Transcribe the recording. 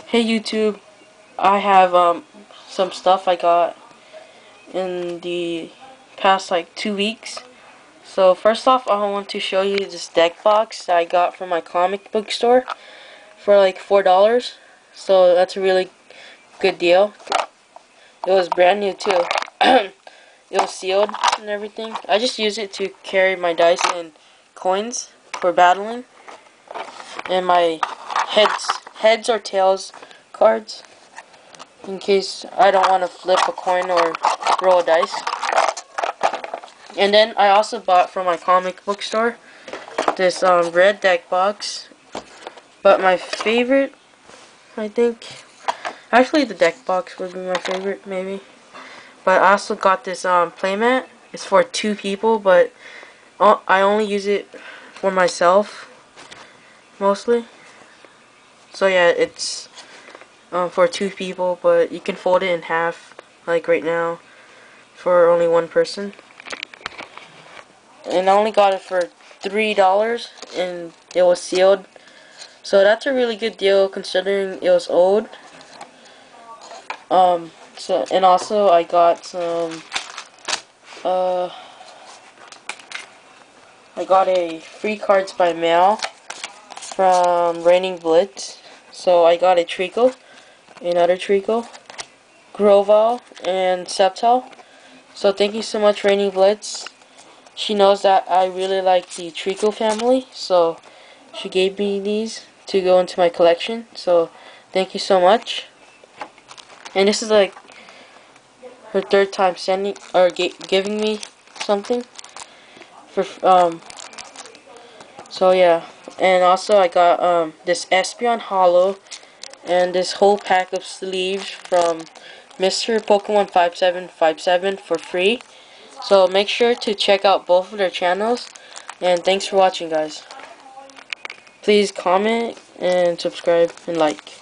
Hey YouTube, I have some stuff I got in the past like 2 weeks. So first off, I want to show you this deck box that I got from my comic book store for like $4. So that's a really good deal. It was brand new too. It was sealed and everything. I just use it to carry my dice and coins for battling, and my heads or tails cards, in case I don't want to flip a coin or roll a dice. And then I also bought from my comic book store this red deck box. But my favorite, I think, actually the deck box would be my favorite, maybe. But I also got this playmat. It's for 2 people, but I only use it for myself mostly. So yeah, it's for 2 people, but you can fold it in half, like right now, for only 1 person. And I only got it for $3, and it was sealed. So that's a really good deal considering it was old. And also I got some I got a free cards by mail from Raining Blitz. So I got a Treecko, another Treecko, Grovyle, and Sceptile. So thank you so much, Raining Blitz. She knows that I really like the Treecko family, so she gave me these to go into my collection. So thank you so much. And this is like her 3rd time sending or giving me something for so yeah. And also I got this Espeon Hollow and this whole pack of sleeves from Mr. Pokemon 5757 for free. So make sure to check out both of their channels, and thanks for watching, guys. Please comment and subscribe and like.